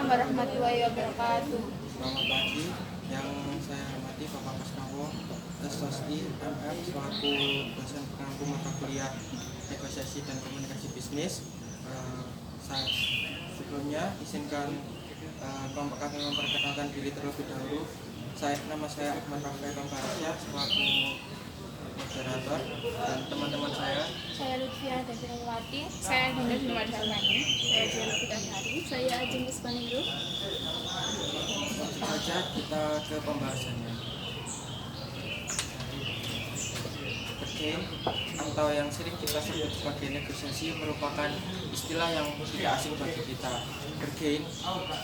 warahmatullahi wabarakatuh. Selamat pagi, yang saya hormati Bapak Kasnawo, Sosdi MM selaku dosen pengampu mata kuliah negosiasi dan komunikasi bisnis. Sebelumnya izinkan kami memperkenalkan diri terlebih dahulu. Nama saya Ahmad Rafael Lamparasya selaku moderator, dan teman-teman saya Lutfia Davirowati. Saya Dinda Dimadharmani. Saya Diana Bidadari. Saya Ajeng Ispaningru. langsung saja kita ke pembahasannya. Bargain atau yang sering kita sebut sebagai negosiasi merupakan istilah yang tidak asing bagi kita. Bargain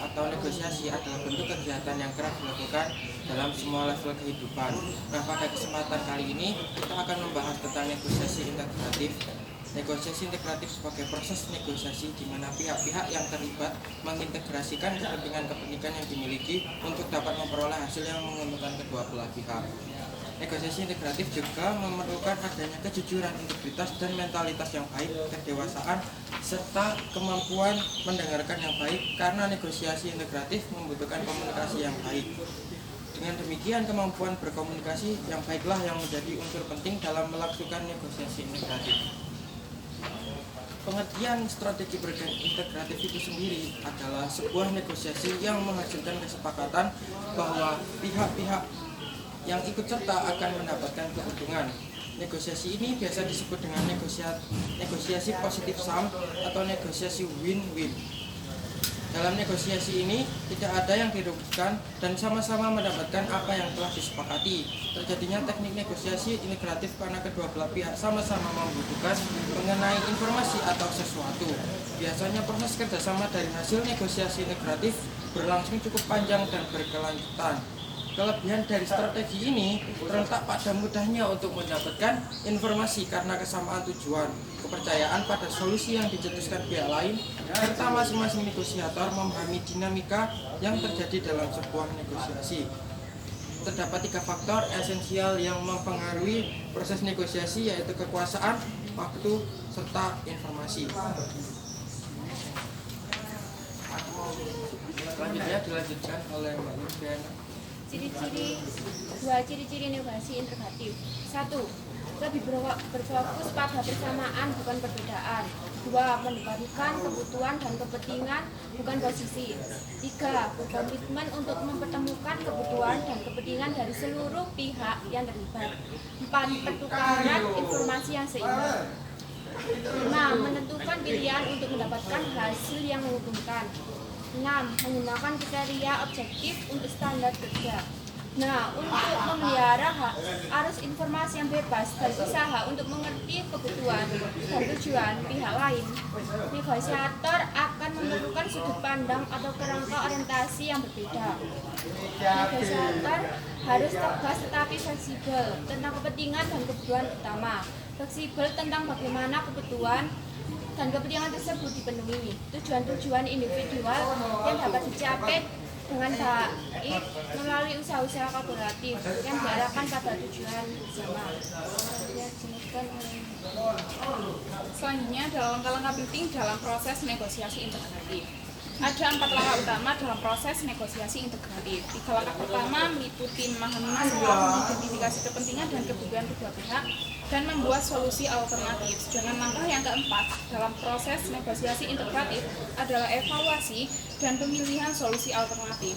atau negosiasi adalah bentuk kegiatan yang kerap dilakukan dalam semua level kehidupan. Nah, pada kesempatan kali ini kita akan membahas tentang negosiasi integratif. Negosiasi integratif sebagai proses negosiasi di mana pihak-pihak yang terlibat mengintegrasikan kepentingan-kepentingan yang dimiliki untuk dapat memperoleh hasil yang menguntungkan kedua belah pihak. Negosiasi integratif juga memerlukan adanya kejujuran, integritas, dan mentalitas yang baik, kedewasaan, serta kemampuan mendengarkan yang baik, karena negosiasi integratif membutuhkan komunikasi yang baik. Dengan demikian, kemampuan berkomunikasi yang baiklah yang menjadi unsur penting dalam melakukan negosiasi integratif. Pengertian strategi bargain integratif itu sendiri adalah sebuah negosiasi yang menghasilkan kesepakatan bahwa pihak-pihak yang ikut serta akan mendapatkan keuntungan. Negosiasi ini biasa disebut dengan negosiasi positif sum atau negosiasi win-win. Dalam negosiasi ini tidak ada yang dirugikan dan sama-sama mendapatkan apa yang telah disepakati. Terjadinya teknik negosiasi integratif karena kedua belah pihak sama-sama membutuhkan mengenai informasi atau sesuatu. Biasanya proses kerjasama dari hasil negosiasi integratif berlangsung cukup panjang dan berkelanjutan. Kelebihan dari strategi ini terletak pada mudahnya untuk mendapatkan informasi karena kesamaan tujuan, kepercayaan pada solusi yang dicetuskan pihak lain, serta masing-masing negosiator memahami dinamika yang terjadi dalam sebuah negosiasi. Terdapat 3 faktor esensial yang mempengaruhi proses negosiasi, yaitu kekuasaan, waktu, serta informasi. Selanjutnya dilanjutkan oleh Mbak Lutfiana. Dua ciri-ciri negosiasi integratif. 1. Lebih berfokus pada persamaan bukan perbedaan. 2. Mendahulukan kebutuhan dan kepentingan bukan posisi. 3. Berkomitmen untuk mempertemukan kebutuhan dan kepentingan dari seluruh pihak yang terlibat. 4. Pertukaran informasi yang seimbang. 5. Menentukan pilihan untuk mendapatkan hasil yang menguntungkan. 6. Menggunakan kriteria objektif untuk standar kerja. Nah, untuk memelihara arus informasi yang bebas dan usaha untuk mengerti kebutuhan dan tujuan pihak lain, negosiator akan memerlukan sudut pandang atau kerangka orientasi yang berbeda. Negosiator harus tegas tetapi fleksibel tentang kepentingan dan kebutuhan utama, fleksibel tentang bagaimana kebutuhan dan kepentingan tersebut dipenuhi. Tujuan-tujuan individual yang dapat dicapai dengan baik melalui usaha-usaha kolaboratif yang diarahkan pada tujuan bersama. Selanjutnya adalah langkah-langkah penting dalam proses negosiasi integratif. Ada 4 langkah utama dalam proses negosiasi integratif. 3 langkah pertama meliputi memahami masalah, mengidentifikasi kepentingan dan kebutuhan kedua pihak, dan membuat solusi alternatif. Sedangkan langkah yang keempat dalam proses negosiasi integratif adalah evaluasi dan pemilihan solusi alternatif.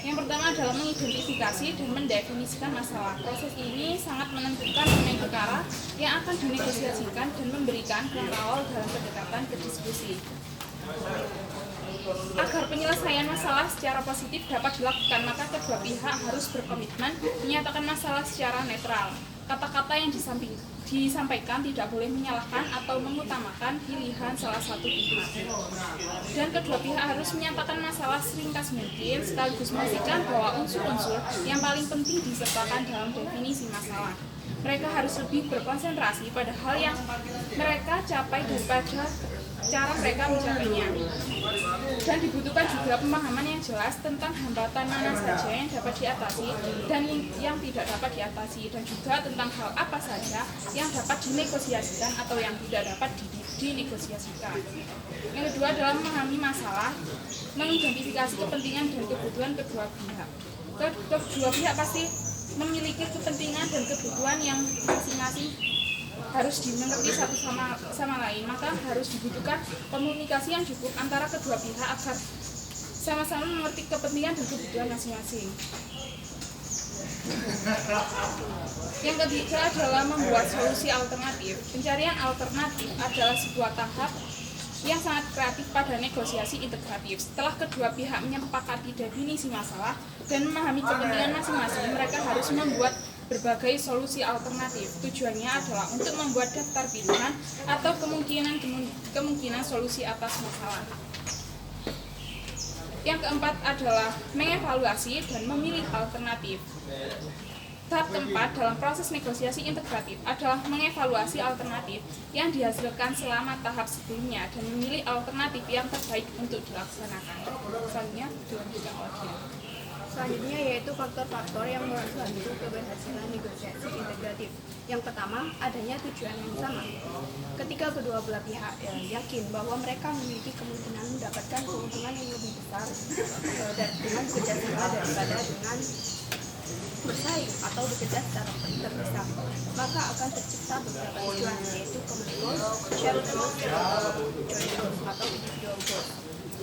Yang pertama adalah mengidentifikasi dan mendefinisikan masalah. Proses ini sangat menentukan mengenai perkara yang akan dinegosiasikan dan memberikan kerangka awal dalam pendekatan ke diskusi. Agar penyelesaian masalah secara positif dapat dilakukan, maka kedua pihak harus berkomitmen menyatakan masalah secara netral. Kata-kata yang disampaikan tidak boleh menyalahkan atau mengutamakan pilihan salah satu pihak. Dan kedua pihak harus menyatakan masalah seringkas mungkin, sekaligus memastikan bahwa unsur-unsur yang paling penting disertakan dalam definisi masalah. Mereka harus lebih berkonsentrasi pada hal yang mereka capai daripada cara mereka mencapainya. Dan dibutuhkan juga pemahaman yang jelas tentang hambatan mana saja yang dapat diatasi dan yang tidak dapat diatasi, dan juga tentang hal apa saja yang dapat dinegosiasikan atau yang tidak dapat dinegosiasikan. Yang kedua adalah memahami masalah, mengidentifikasi kepentingan dan kebutuhan kedua pihak. Kedua pihak pasti memiliki kepentingan dan kebutuhan yang masing-masing harus dimengerti satu sama lain, maka harus dibutuhkan komunikasi yang cukup antara kedua pihak agar sama-sama mengerti kepentingan dan kebutuhan masing-masing. Yang ketiga adalah membuat solusi alternatif. Pencarian alternatif adalah sebuah tahap yang sangat kreatif pada negosiasi integratif. Setelah kedua pihak menyepakati definisi masalah dan memahami kepentingan masing-masing, mereka harus membuat berbagai solusi alternatif. Tujuannya adalah untuk membuat daftar pilihan atau kemungkinan solusi atas masalah. Yang keempat adalah mengevaluasi dan memilih alternatif. Tahap keempat dalam proses negosiasi integratif adalah mengevaluasi alternatif yang dihasilkan selama tahap sebelumnya dan memilih alternatif yang terbaik untuk dilaksanakan. Selanjutnya yaitu faktor-faktor yang membantu keberhasilan negosiasi integratif. Yang pertama, adanya tujuan yang sama. Ketika kedua belah pihak yakin bahwa mereka memiliki kemungkinan mendapatkan keuntungan yang lebih besar dengan bekerjasama daripada dengan bersaing atau bekerja secara terpisah, maka akan tercipta beberapa tujuan, yaitu common goals, shared goals, joint goals atau individual goals.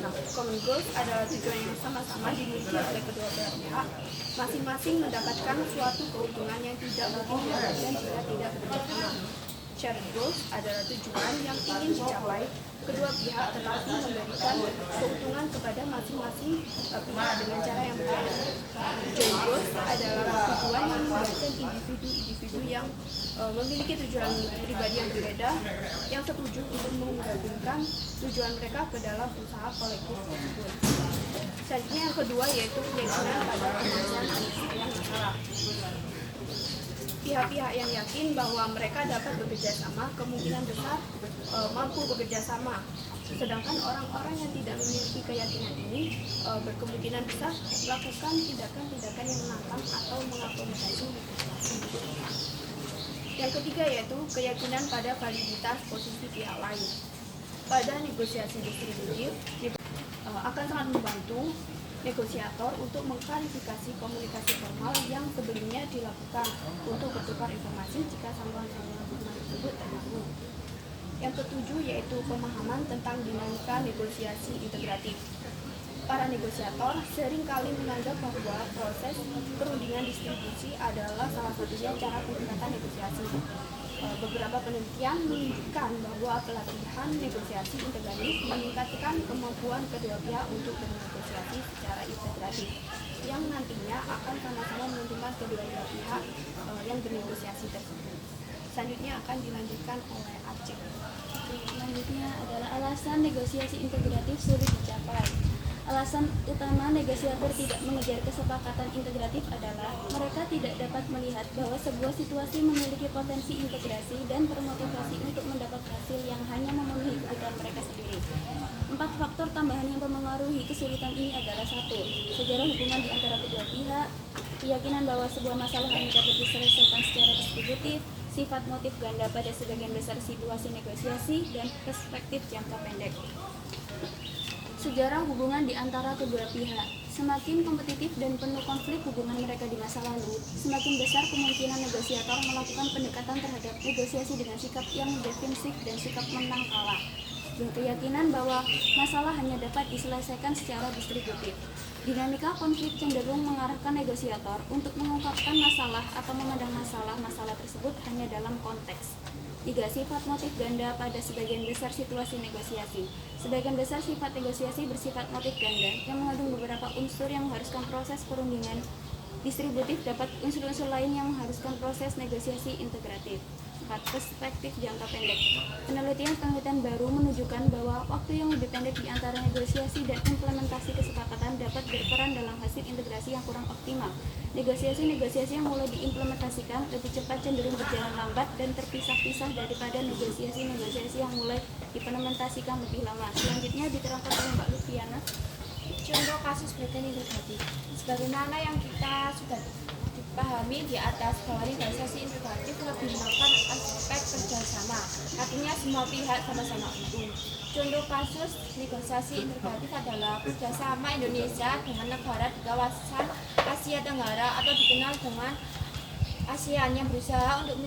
Nah, common goals adalah tujuan yang sama-sama dimiliki oleh kedua belah pihak, masing-masing mendapatkan suatu keuntungan yang tidak mungkin didapatkan jika tidak bekerjasama. Shared goals adalah tujuan yang ingin dicapai kedua pihak tetapi memberikan keuntungan kepada masing-masing pihak dengan cara yang berbeda. Joint goals adalah tujuan yang melibatkan individu-individu yang memiliki tujuan pribadi yang berbeda yang setuju untuk menggabungkan tujuan mereka ke dalam usaha kolektif tersebut. Selanjutnya yang kedua yaitu keyakinan pada penyelesaian masalah. Pihak-pihak yang yakin bahwa mereka dapat bekerja sama kemungkinan besar mampu bekerja sama. Sedangkan orang-orang yang tidak memiliki keyakinan ini berkemungkinan besar melakukan tindakan-tindakan yang menantang atau mengakomodasi negosiasi. Yang ketiga yaitu keyakinan pada validitas posisi pihak lain. Pada negosiasi distributif akan sangat membantu negosiator untuk mengklarifikasi komunikasi formal yang sebelumnya dilakukan untuk bertukar informasi jika sambungan-sambungan hubungan tersebut terganggu. Yang ketujuh yaitu pemahaman tentang dinamika negosiasi integratif. Para negosiator seringkali menganggap bahwa proses perundingan distribusi adalah salah satunya cara pendekatan negosiasi. Beberapa penelitian menunjukkan bahwa pelatihan negosiasi integratif meningkatkan kemampuan kedua pihak untuk bernegosiasi secara integratif, yang nantinya akan sama-sama menguntungkan kedua belah pihak yang bernegosiasi tersebut. Selanjutnya akan dilanjutkan oleh Aceh. Selanjutnya adalah alasan negosiasi integratif sulit dicapai. Alasan utama negosiator tidak mengejar kesepakatan integratif adalah mereka tidak dapat melihat bahwa sebuah situasi memiliki potensi integrasi dan termotivasi untuk mendapat hasil yang hanya memenuhi kebutuhan mereka sendiri. 4 faktor tambahan yang mempengaruhi kesulitan ini adalah 1. Sejarah hubungan di antara kedua pihak, keyakinan bahwa sebuah masalah hanya dapat diselesaikan secara distributif, sifat motif ganda pada sebagian besar situasi negosiasi, dan perspektif jangka pendek. Sejarah hubungan di antara kedua pihak. Semakin kompetitif dan penuh konflik hubungan mereka di masa lalu, semakin besar kemungkinan negosiator melakukan pendekatan terhadap negosiasi dengan sikap yang defensif dan sikap menang kalah. Berkeyakinan bahwa masalah hanya dapat diselesaikan secara distributif. Dinamika konflik cenderung mengarahkan negosiator untuk mengungkapkan masalah atau memandang masalah tersebut hanya dalam konteks. 3. Sifat motif ganda pada sebagian besar situasi negosiasi. Sebagian besar sifat negosiasi bersifat motif ganda yang mengandung beberapa unsur yang mengharuskan proses perundingan distributif dapat unsur-unsur lain yang mengharuskan proses negosiasi integratif. 4. bersifat perspektif jangka pendek. Penelitian baru menunjukkan bahwa waktu yang lebih pendek di antara negosiasi dan implementasi kesepakatan dapat berperan dalam hasil integrasi yang kurang optimal. Negosiasi-negosiasi yang mulai diimplementasikan lebih cepat cenderung berjalan lambat dan terpisah-pisah daripada negosiasi-negosiasi yang mulai diimplementasikan lebih lama. Selanjutnya diterangkan oleh Mbak Lufiana. Contoh kasus breakdown integratif, sebagaimana yang kita sudah dipahami di atas bahwa negosiasi integratif lebih melakukan aspek kerjasama, artinya semua pihak sama-sama untung. Contoh kasus negosiasi integratif adalah kerjasama Indonesia dengan negara di kawasan Asia Tenggara atau dikenal dengan ASEAN yang berusaha untuk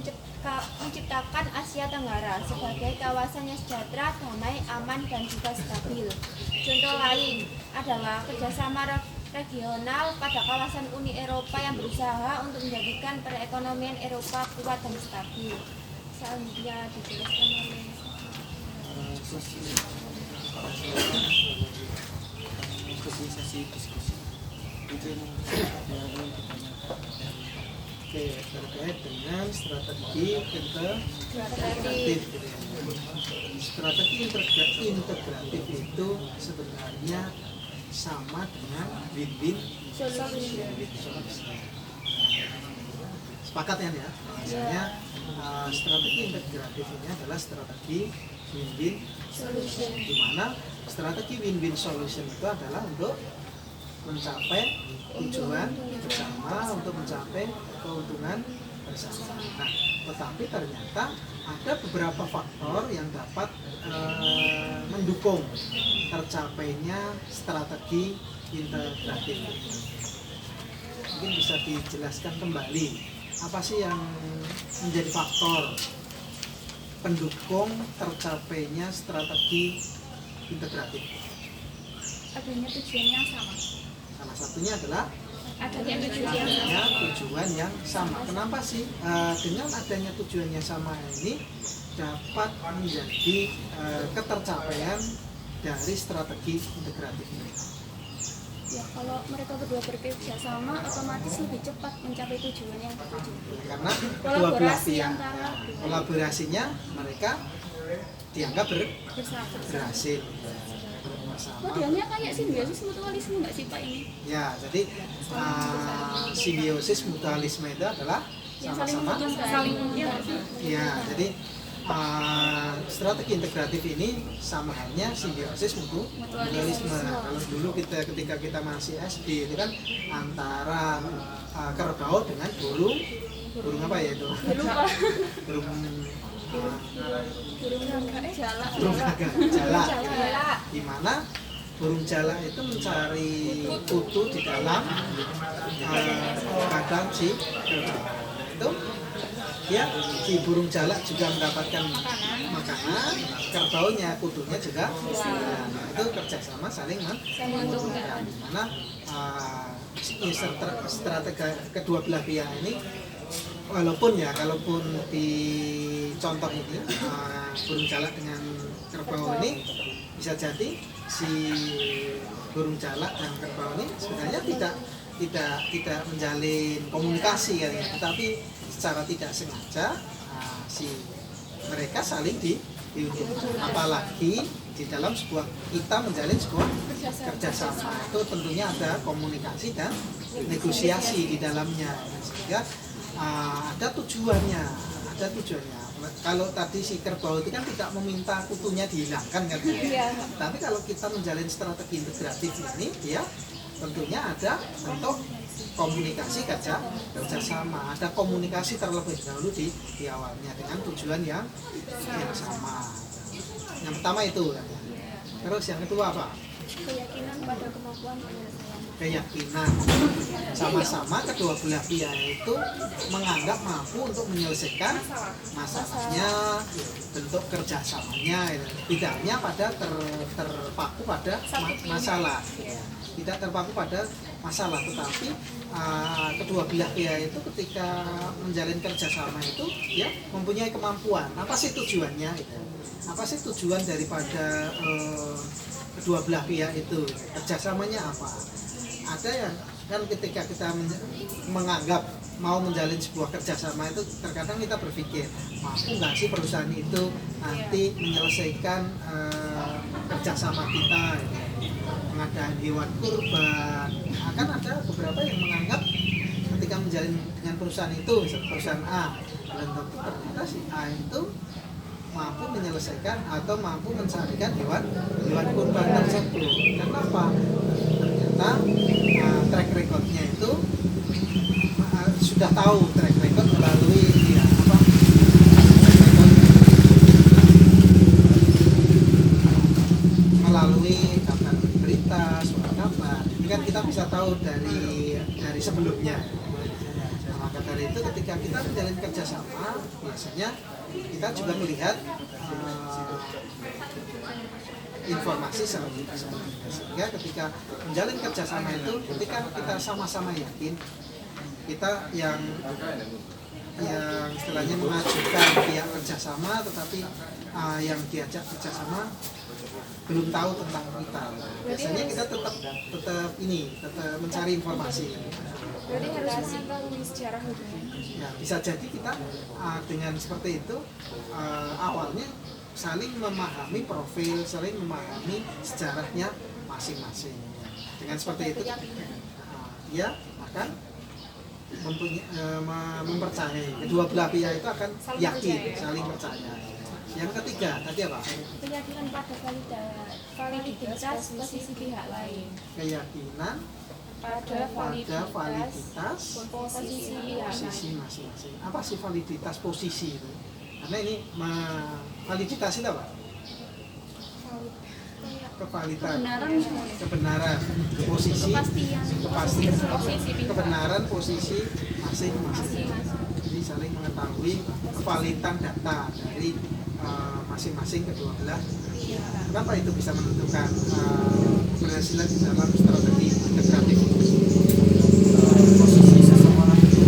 menciptakan Asia Tenggara sebagai kawasan yang sejahtera, damai, aman, dan juga stabil. Contoh lain adalah kerjasama regional pada kawasan Uni Eropa yang berusaha untuk menjadikan perekonomian Eropa kuat dan stabil. Selanjutnya dijelaskan oleh sosialisasi diskusi itu yang ingin ditanyakan. Oke, terkait dengan strategi integratif. Strategi integratif itu sebenarnya sama dengan win-win solution. Sepakat ya? Misalnya strategi integratif ini adalah strategi win-win solution, di mana strategi win-win solution itu adalah untuk mencapai tujuan bersama, untuk mencapai keuntungan bersama. Nah, tetapi ternyata ada beberapa faktor yang dapat mendukung tercapainya strategi integratif. Mungkin bisa dijelaskan kembali apa sih yang menjadi faktor pendukung tercapainya strategi integratif? Adanya tujuan yang sama. Salah satunya adalah Adanya tujuan yang sama. adanya tujuan yang sama. Kenapa sih dengan adanya tujuan yang sama ini dapat menjadi ketercapaian dari strategi integratif ini? Ya, kalau mereka berdua bekerja sama, otomatis lebih cepat mencapai tujuan yang dituju. Karena kedua belah Kolaborasi pihak antara kolaborasinya mereka dianggap bersama. berhasil. Modelnya kayak simbiosis mutualisme nggak sih Pak ini? Ya, jadi simbiosis mutualisme itu adalah Yang saling sama-sama. menguntungkan. Saling menguntungkan. Ya, jadi strategi integratif ini sama halnya simbiosis mutualisme. Kalau dulu ketika kita masih SD itu kan antara kerbau dengan burung apa ya itu? burung Jalak. burung gagak jalak. Jalak. Di mana burung jalak itu mencari kutu di dalam kandang si kerbau. Itu dia si burung jalak juga mendapatkan makanan, kerbaunya, kutunya juga. Nah, itu kerjasama saling menguntungkan. Di mana strategi kedua belah pihak ini, walaupun di contoh ini burung jalak dengan kerbau ini bisa jadi si burung jalak dan kerbau ini sebenarnya tidak menjalin komunikasi kan ya, tetapi secara tidak sengaja mereka saling diuntungkan. Apalagi di dalam kita menjalin sebuah kerjasama itu tentunya ada komunikasi dan negosiasi di dalamnya, sehingga ada tujuannya. Kalau tadi si kerbau itu kan tidak meminta kutunya dihilangkan kan, tapi kalau kita menjalin strategi integratif ini, ya tentunya ada bentuk komunikasi kerjasama, ada komunikasi terlebih dahulu di awalnya dengan tujuan yang sama. Yang pertama itu, terus yang kedua apa? Keyakinan pada kemampuan penyelesaian. Keyakinan sama-sama kedua belah pihak itu menganggap mampu untuk menyelesaikan masalahnya, bentuk kerjasamanya tidak hanya pada terpaku pada masalah, tidak terpaku pada masalah, tetapi kedua belah pihak itu ketika menjalin kerjasama itu ya mempunyai kemampuan. Apa sih tujuannya itu? Apa sih tujuan daripada kedua belah pihak itu? Kerjasamanya apa? Ada yang kan ketika kita menganggap mau menjalin sebuah kerjasama itu terkadang kita berpikir mampu nggak sih perusahaan itu nanti menyelesaikan kerjasama kita gitu. Pengadaan hewan kurban, akan ada beberapa yang menganggap ketika menjalin dengan perusahaan itu, misalnya perusahaan A, dan ternyata si A itu mampu menyelesaikan atau mampu mencarikan hewan kurban tersebut. Kenapa? Ternyata track recordnya itu sudah tahu track record melalui melalui kabar berita, surat kabar. Ini kan kita bisa tahu dari sebelumnya. Nah, maka dari itu ketika kita menjalin kerjasama, biasanya kita juga melihat informasi seperti itu. Sehingga ketika menjalin kerjasama itu, ketika kita sama-sama yakin kita yang istilahnya mengajukan pihak kerjasama, tetapi yang diajak kerjasama belum tahu tentang kita. Biasanya kita tetap mencari informasi. Berarti harus mengetahui sejarah hubungan. Ya, bisa jadi kita dengan seperti itu awalnya saling memahami profil, saling memahami sejarahnya masing-masing. Dengan seperti itu, dia akan mempercayai. Kedua belah pihak itu akan yakin, saling percaya. Yang ketiga, tadi apa? Keyakinan pada validitas posisi pihak lain. Keyakinan Pada validitas posisi pihak lain. posisi masing-masing. Apa sih validitas posisi itu? Karena ini validitas itu apa? Kebenaran, posisi, kebenaran posisi masing-masing. Jadi saling mengetahui kevalitan data dari masing-masing kedua belah. Kenapa itu bisa menentukan keberhasilan di dalam strategi integratif? Posisi seseorang itu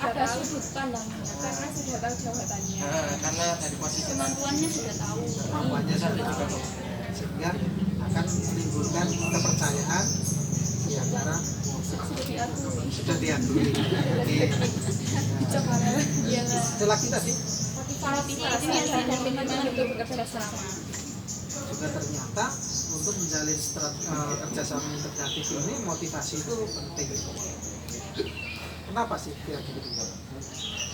ada sudut pandang karena sudah tahu jawabannya. karena dari posisi Kemampuannya sudah tahu. Kemampuannya sudah tahu, sehingga akan menimbulkan kepercayaan di antara sudah diakui. Oke. Setelah kita sih juga ternyata untuk menjalin kerjasama integratif ini motivasi itu penting. Kenapa sih kira-kira?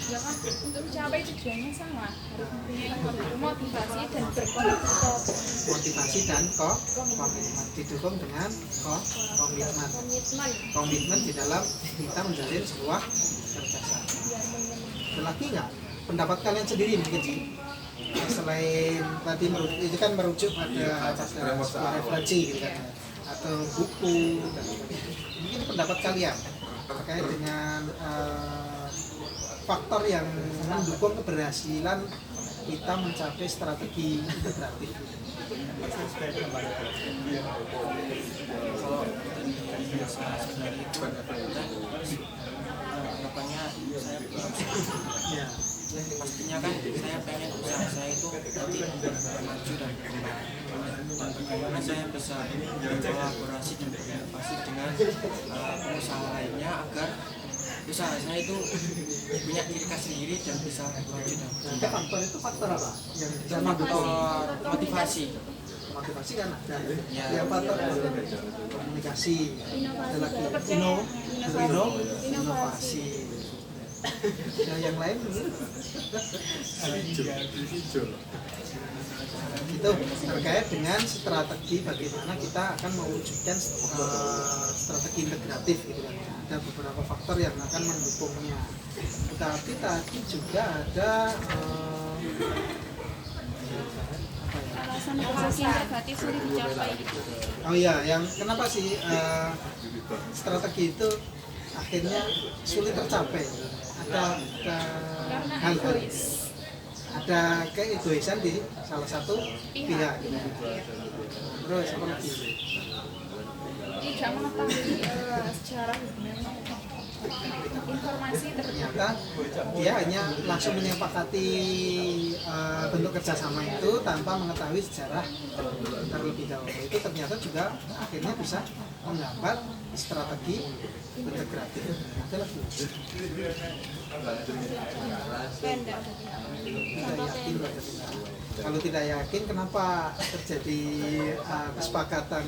Ya kan untuk mencapai tujuannya sama, harus mempunyai motivasi dan berkomitmen. Motivasi dan komitmen didukung dengan komitmen di dalam kita menjalin sebuah kerjasama. Ada lagi nggak pendapat kalian sendiri mungkin sih? Selain tadi itu kan merujuk pada sebuah referensi gitu kan, atau buku, mungkin pendapat kalian terkait dengan faktor yang mendukung keberhasilan kita mencapai strategi integratif. kalau sebenarnya itu harapannya saya Ya, pastinya kan saya pengen usaha saya itu nanti maju dan berkembang, dan bagaimana saya bisa berkolaborasi dan berinovasi dengan pengusaha lainnya agar usaha saya itu punya ciri khas sendiri dan bisa maju dan berkembang. faktor itu faktor apa yang bisa Faktor mendukung motivasi. motivasi kan ada Ya. yang faktor komunikasi, ada lagi inovasi. Dan yang lain itu terkait dengan strategi bagaimana kita akan mewujudkan strategi integratif gitu kan. Ada beberapa faktor yang akan mendukungnya. Tetapi tadi juga ada Alasan integratif sulit dicapai. oh iya, yang kenapa sih strategi itu akhirnya sulit tercapai? Ada hal-hal ada keegoisan di salah satu pihak. Terus apa lagi? Tidak mengetahui sejarah hubungan informasi Ternyata dia hanya langsung menyepakati bentuk kerjasama itu tanpa mengetahui sejarah terlebih dahulu. Itu ternyata juga akhirnya bisa menghambat strategi integratif. Ada lagi? Tidak yakin berarti. Kalau tidak yakin, kenapa terjadi kesepakatan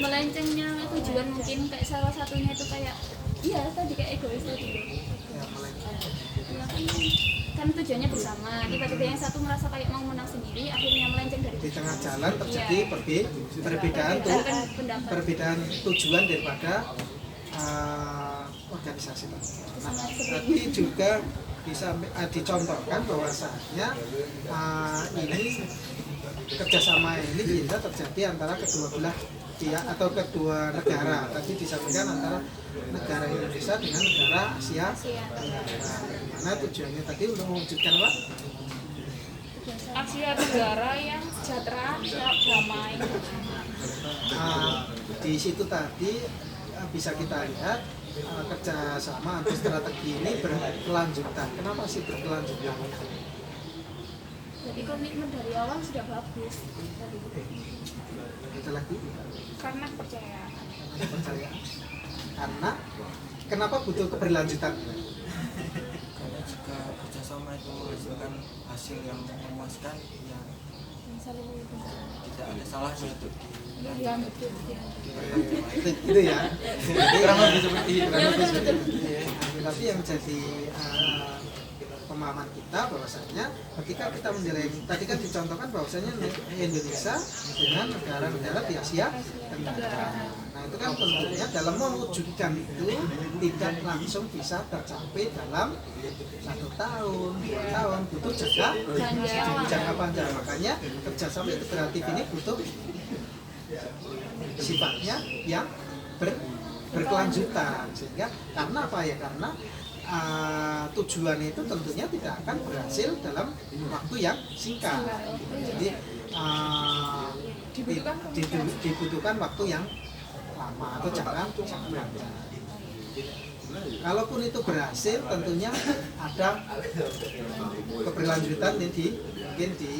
Melencengnya tujuan mungkin kayak salah satunya itu kayak iya tadi kayak egois tadi. ya, melenceng? Ya kan tujuannya bersama. Tiba-tiba yang satu merasa kayak mau menang sendiri, akhirnya melenceng dari Di tengah jalan terjadi perbedaan tujuan daripada organisasi. Nah, tapi juga bisa dicontohkan bahwasanya ini kerjasama ini bisa terjadi antara kedua belah pihak atau kedua negara. Tadi disampaikan antara negara Indonesia dengan negara Asia Tenggara. Mana tujuannya tadi untuk mewujudkan apa? Asia Tenggara yang sejahtera, damai. Di situ tadi bisa kita lihat kerjasama atau strategi ini berkelanjutan. Kenapa sih berkelanjutan? Jadi komitmen dari awal sudah bagus. Itu lagi Karena kepercayaan. kepercayaan. Karena kenapa butuh keberlanjutan? Karena jika kerjasama itu menghasilkan hasil yang memuaskan, ya tidak ada salahnya untuk Itu ya. kurang lebih seperti itu. Tapi yang jadi pemahaman kita bahwasanya ketika kita menjalani, tadi kan dicontohkan bahwasanya Indonesia dengan negara-negara di Asia Tenggara. Nah itu kan tentunya dalam mewujudkan itu tidak langsung bisa tercapai dalam 1 tahun, 2 tahun, butuh jangka panjang. Makanya kerjasama integratif ini butuh sifatnya yang berkelanjutan. Sehingga karena apa ya? Karena tujuan itu tentunya tidak akan berhasil dalam waktu yang singkat. Jadi dibutuhkan waktu yang lama atau jangka panjang. Kalaupun itu berhasil, tentunya ada keberlanjutan mungkin di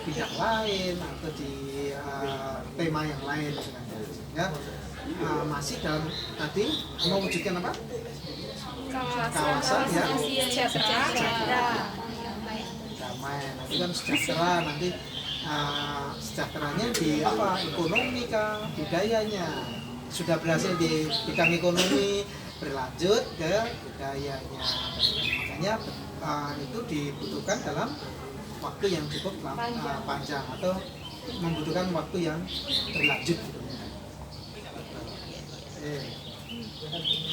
bidang lain atau di tema yang lain, sehingga masih dalam tadi mewujudkan apa? Kawasan yang Sejahtera. damai. Nanti kan sejahtera, nanti sejahteranya di apa? Ekonomi kah, budayanya. Sudah berhasil di bidang ekonomi, berlanjut ke budayanya. Makanya itu dibutuhkan dalam waktu yang cukup panjang atau membutuhkan waktu yang berlanjut.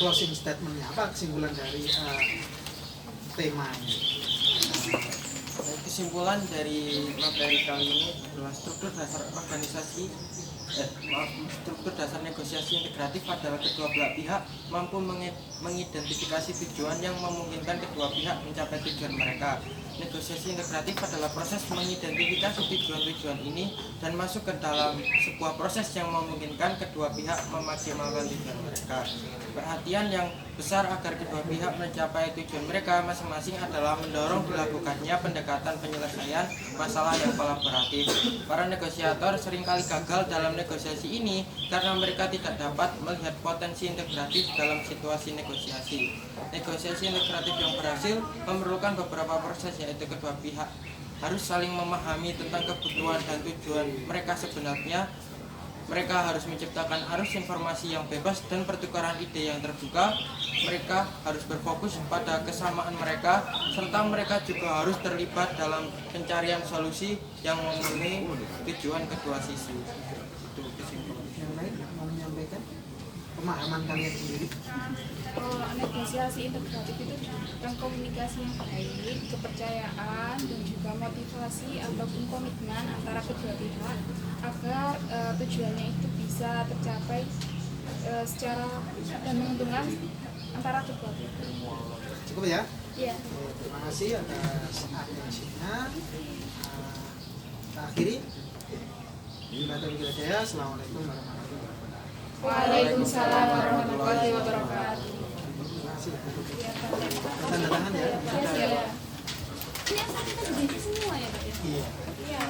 Closing statementnya apa, kesimpulan dari tema ini? Kesimpulan dari materi kali ini adalah struktur dasar negosiasi integratif adalah kedua belah pihak mampu mengidentifikasi tujuan yang memungkinkan kedua pihak mencapai tujuan mereka. Negosiasi integratif adalah proses mengidentifikasi tujuan-tujuan ini dan masuk ke dalam sebuah proses yang memungkinkan kedua pihak memaksimalkan tujuan mereka. Perhatian yang besar agar kedua pihak mencapai tujuan mereka masing-masing adalah mendorong dilakukannya pendekatan penyelesaian masalah yang kolaboratif. Para negosiator seringkali gagal dalam negosiasi ini karena mereka tidak dapat melihat potensi integratif dalam situasi negosiasi. Negosiasi integratif yang berhasil memerlukan beberapa proses, yaitu kedua pihak harus saling memahami tentang kebutuhan dan tujuan mereka sebenarnya. Mereka harus menciptakan arus informasi yang bebas dan pertukaran ide yang terbuka. Mereka harus berfokus pada kesamaan mereka, serta mereka juga harus terlibat dalam pencarian solusi yang memenuhi tujuan kedua sisi. Itu kesimpulan. Yang lain mau menyampaikan pemahaman kalian sendiri? Negosiasi integratif itu tentang komunikasi yang baik, kepercayaan, dan juga motivasi ataupun komitmen antara kedua pihak agar tujuannya itu bisa tercapai secara dan menguntungkan antara kedua pihak. Cukup ya? Iya. Oke, terima kasih atas atensinya. Kita akhiri. Assalamualaikum warahmatullahi wabarakatuh. Waalaikumsalam warahmatullahi wabarakatuh. Terima kasih. Tanda tangan ya. Iya. Ini asal kita juga semua ya Pak ya? Iya. Iya.